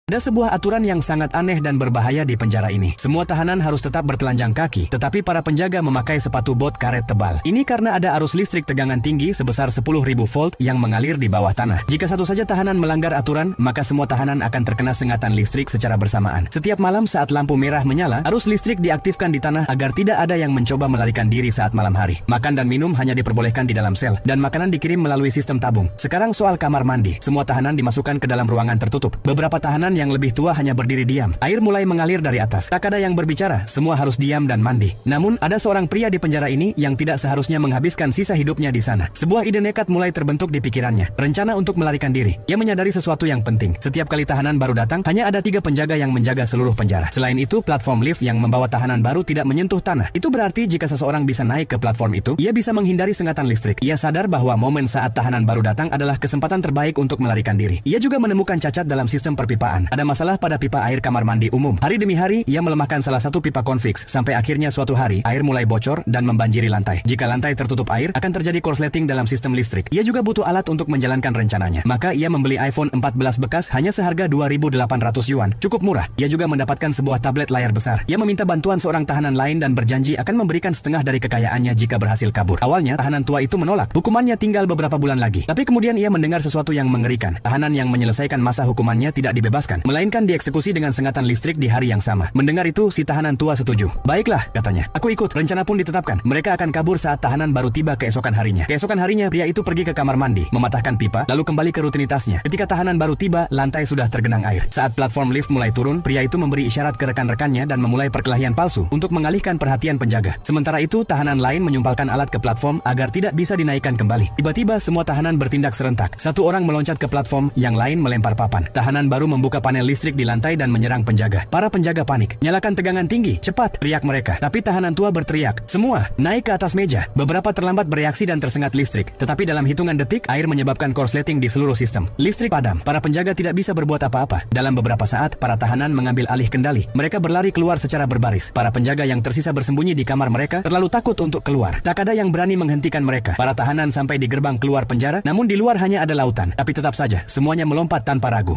Ada sebuah aturan yang sangat aneh dan berbahaya di penjara ini. Semua tahanan harus tetap bertelanjang kaki, tetapi para penjaga memakai sepatu bot karet tebal. Ini karena ada arus listrik tegangan tinggi sebesar 10.000 volt yang mengalir di bawah tanah. Jika satu saja tahanan melanggar aturan, maka semua tahanan akan terkena sengatan listrik secara bersamaan. Setiap malam saat lampu merah menyala, arus listrik diaktifkan di tanah agar tidak ada yang mencoba melarikan diri saat malam hari. Makan dan minum hanya diperbolehkan di dalam sel, dan makanan dikirim melalui sistem tabung. Sekarang soal kamar mandi. Semua tahanan dimasukkan ke dalam ruangan tertutup. Beberapa tahanan yang lebih tua hanya berdiri diam. Air mulai mengalir dari atas. Tak ada yang berbicara, semua harus diam dan mandi. Namun, ada seorang pria di penjara ini yang tidak seharusnya menghabiskan sisa hidupnya di sana. Sebuah ide nekat mulai terbentuk di pikirannya. Rencana untuk melarikan diri. Ia menyadari sesuatu yang penting. Setiap kali tahanan baru datang, hanya ada 3 penjaga yang menjaga seluruh penjara. Selain itu, platform lift yang membawa tahanan baru tidak menyentuh tanah. Itu berarti jika seseorang bisa naik ke platform itu, ia bisa menghindari sengatan listrik. Ia sadar bahwa momen saat tahanan baru datang adalah kesempatan terbaik untuk melarikan diri. Ia juga menemukan cacat dalam sistem perpipaan. Ada masalah pada pipa air kamar mandi umum. Hari demi hari, ia melemahkan salah satu pipa konfiks, sampai akhirnya suatu hari, air mulai bocor dan membanjiri lantai. Jika lantai tertutup air, akan terjadi korsleting dalam sistem listrik. Ia juga butuh alat untuk menjalankan rencananya. Maka ia membeli iPhone 14 bekas hanya seharga 2.800 yuan. Cukup murah. Ia juga mendapatkan sebuah tablet layar besar. Ia meminta bantuan seorang tahanan lain dan berjanji akan memberikan setengah dari kekayaannya jika berhasil kabur. Awalnya, tahanan tua itu menolak. Hukumannya tinggal beberapa bulan lagi. Tapi kemudian ia mendengar sesuatu yang mengerikan. Tahanan yang menyelesaikan masa hukumannya tidak dibebaskan, melainkan dieksekusi dengan sengatan listrik di hari yang sama. Mendengar itu, si tahanan tua setuju. Baiklah, katanya. Aku ikut. Rencana pun ditetapkan. Mereka akan kabur saat tahanan baru tiba keesokan harinya. Keesokan harinya, pria itu pergi ke kamar mandi, mematahkan pipa, lalu kembali ke rutinitasnya. Ketika tahanan baru tiba, lantai sudah tergenang air. Saat platform lift mulai turun, pria itu memberi isyarat ke rekan-rekannya dan memulai perkelahian palsu untuk mengalihkan perhatian penjaga. Sementara itu, tahanan lain menyumpalkan alat ke platform agar tidak bisa dinaikkan kembali. Tiba-tiba, semua tahanan bertindak serentak. Satu orang meloncat ke platform, yang lain melempar papan. Tahanan baru membuka panel listrik di lantai dan menyerang penjaga. Para penjaga panik. Nyalakan tegangan tinggi, cepat, teriak mereka. Tapi tahanan tua berteriak, semua, naik ke atas meja. Beberapa terlambat bereaksi dan tersengat listrik. Tetapi dalam hitungan detik, air menyebabkan korsleting di seluruh sistem. Listrik padam. Para penjaga tidak bisa berbuat apa-apa. Dalam beberapa saat, para tahanan mengambil alih kendali. Mereka berlari keluar secara berbaris. Para penjaga yang tersisa bersembunyi di kamar mereka terlalu takut untuk keluar. Tak ada yang berani menghentikan mereka. Para tahanan sampai di gerbang keluar penjara, namun di luar hanya ada lautan. Tapi tetap saja, semuanya melompat tanpa ragu.